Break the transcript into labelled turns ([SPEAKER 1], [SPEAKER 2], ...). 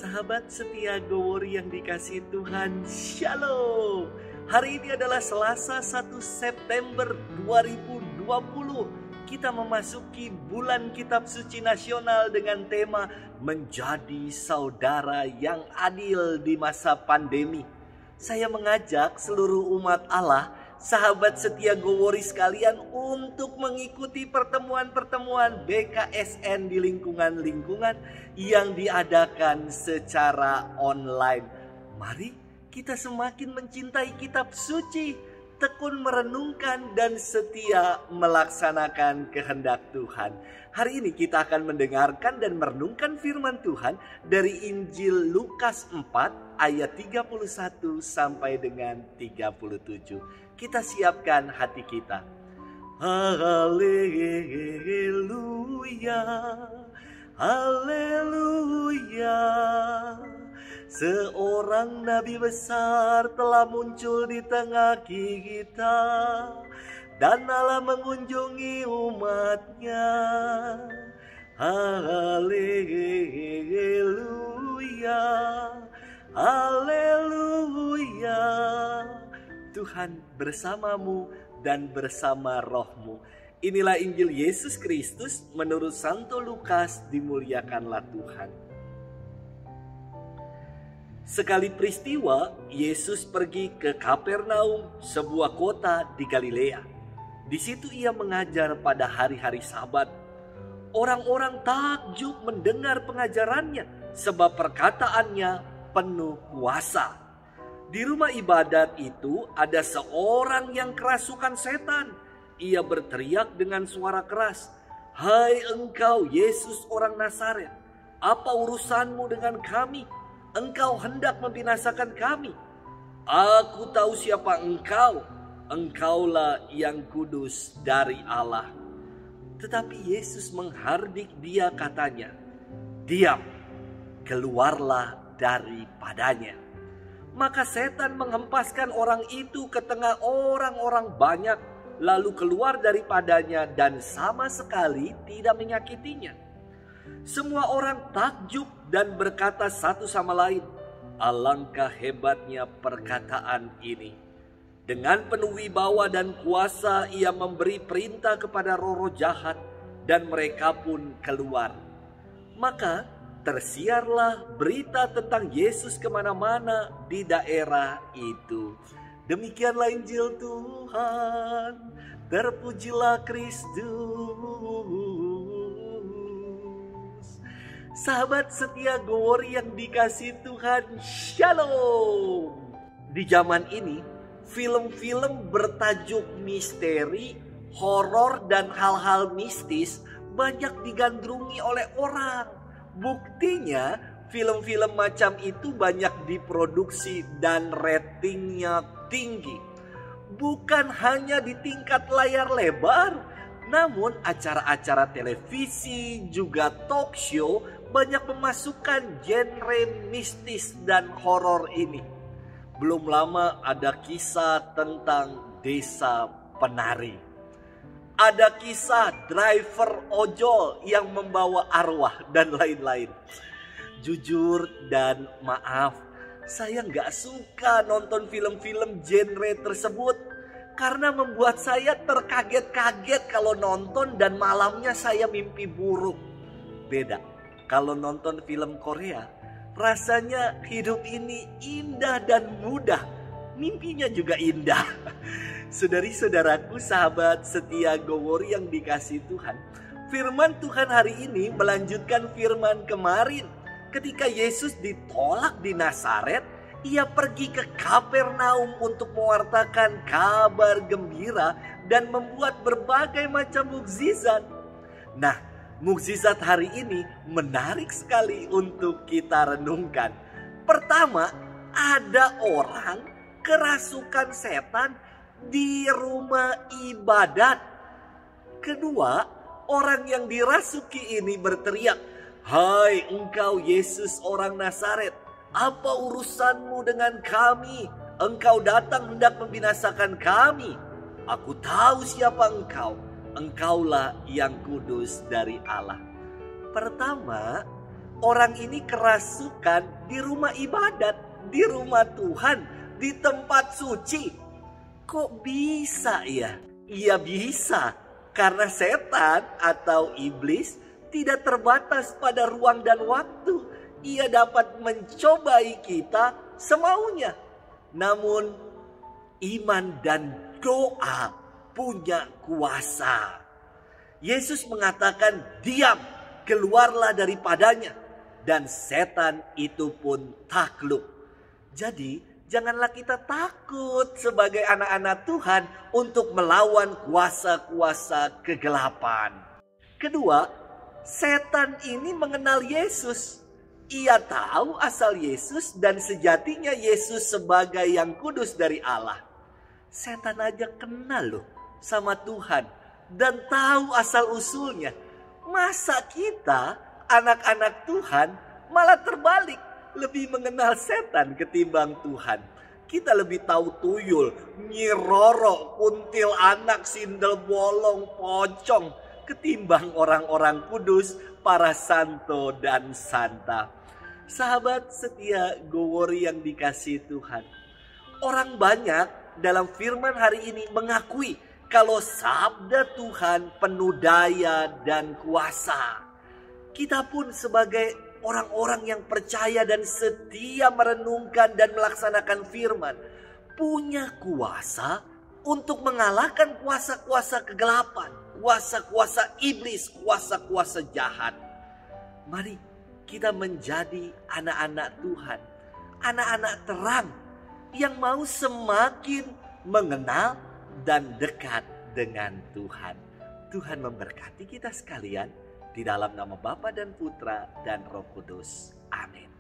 [SPEAKER 1] Sahabat setia Gowori yang dikasihi Tuhan, Shalom. Hari ini adalah Selasa 1 September 2020. Kita memasuki bulan Kitab Suci Nasional dengan tema Menjadi Saudara yang Adil di masa pandemi. Saya mengajak seluruh umat Allah, sahabat setia Gowori sekalian, untuk mengikuti pertemuan-pertemuan BKSN di lingkungan-lingkungan yang diadakan secara online. Mari kita semakin mencintai kitab suci, tekun merenungkan dan setia melaksanakan kehendak Tuhan. Hari ini kita akan mendengarkan dan merenungkan firman Tuhan dari Injil Lukas 4 ayat 31 sampai dengan 37. Kita siapkan hati kita. Haleluya, haleluya. Seorang nabi besar telah muncul di tengah kita, dan Allah mengunjungi umatnya. Haleluya, haleluya. Tuhan bersamamu dan bersama rohmu. Inilah Injil Yesus Kristus menurut Santo Lukas. Dimuliakanlah Tuhan. Sekali peristiwa, Yesus pergi ke Kapernaum, sebuah kota di Galilea. Di situ ia mengajar pada hari-hari Sabat. Orang-orang takjub mendengar pengajarannya, sebab perkataannya penuh kuasa. Di rumah ibadat itu ada seorang yang kerasukan setan. Ia berteriak dengan suara keras, "Hai engkau Yesus orang Nazaret, apa urusanmu dengan kami? Engkau hendak membinasakan kami. Aku tahu siapa engkau. Engkaulah yang kudus dari Allah." Tetapi Yesus menghardik dia, katanya, "Diam, keluarlah daripadanya." Maka setan menghempaskan orang itu ke tengah orang-orang banyak, lalu keluar daripadanya dan sama sekali tidak menyakitinya. Semua orang takjub dan berkata satu sama lain, "Alangkah hebatnya perkataan ini." Dengan penuh wibawa dan kuasa ia memberi perintah kepada roh-roh jahat, dan mereka pun keluar. Maka tersiarlah berita tentang Yesus kemana-mana di daerah itu. Demikianlah Injil Tuhan. Terpujilah Kristus. Sahabat setia Gowori yang dikasihi Tuhan, Shalom. Di zaman ini, film-film bertajuk misteri, horor, dan hal-hal mistis banyak digandrungi oleh orang. Buktinya, film-film macam itu banyak diproduksi dan ratingnya tinggi. Bukan hanya di tingkat layar lebar, namun acara-acara televisi juga talk show banyak memasukkan genre mistis dan horor ini. Belum lama ada kisah tentang desa penari. Ada kisah driver ojol yang membawa arwah dan lain-lain. Jujur dan maaf, saya nggak suka nonton film-film genre tersebut karena membuat saya terkaget-kaget kalau nonton dan malamnya saya mimpi buruk. Beda kalau nonton film Korea, rasanya hidup ini indah dan mudah. Mimpinya juga indah. Saudari-saudaraku, sahabat setia Gowori yang dikasihi Tuhan, firman Tuhan hari ini melanjutkan firman kemarin. Ketika Yesus ditolak di Nazaret, ia pergi ke Kapernaum untuk mewartakan kabar gembira dan membuat berbagai macam mukjizat. Nah, mukjizat hari ini menarik sekali untuk kita renungkan. Pertama, ada orang kerasukan setan di rumah ibadat. Kedua, orang yang dirasuki ini berteriak, "Hai engkau Yesus orang Nazaret, apa urusanmu dengan kami? Engkau datang hendak membinasakan kami. Aku tahu siapa engkau. Engkaulah yang kudus dari Allah." Pertama, orang ini kerasukan di rumah ibadat, di rumah Tuhan, di tempat suci. Kok bisa ya? Iya bisa, karena setan atau iblis tidak terbatas pada ruang dan waktu. Ia dapat mencobai kita semaunya. Namun iman dan doa punya kuasa. Yesus mengatakan, "Diam, keluarlah daripadanya." Dan setan itu pun takluk. Jadi janganlah kita takut sebagai anak-anak Tuhan untuk melawan kuasa-kuasa kegelapan. Kedua, setan ini mengenal Yesus. Ia tahu asal Yesus dan sejatinya Yesus sebagai yang kudus dari Allah. Setan aja kenal loh sama Tuhan dan tahu asal usulnya. Masa kita, anak-anak Tuhan, malah terbalik, lebih mengenal setan ketimbang Tuhan. Kita lebih tahu tuyul, Nyi Roro, kuntilanak, sindel bolong, pocong ketimbang orang-orang kudus, para santo dan santa. Sahabat setia Gowori yang dikasihi Tuhan, orang banyak dalam firman hari ini mengakui kalau sabda Tuhan penuh daya dan kuasa. Kita pun sebagai orang-orang yang percaya dan setia merenungkan dan melaksanakan firman, punya kuasa untuk mengalahkan kuasa-kuasa kegelapan, kuasa-kuasa iblis, kuasa-kuasa jahat. Mari kita menjadi anak-anak Tuhan, anak-anak terang yang mau semakin mengenal dan dekat dengan Tuhan. Tuhan memberkati kita sekalian di dalam nama Bapa dan Putra dan Roh Kudus. Amin.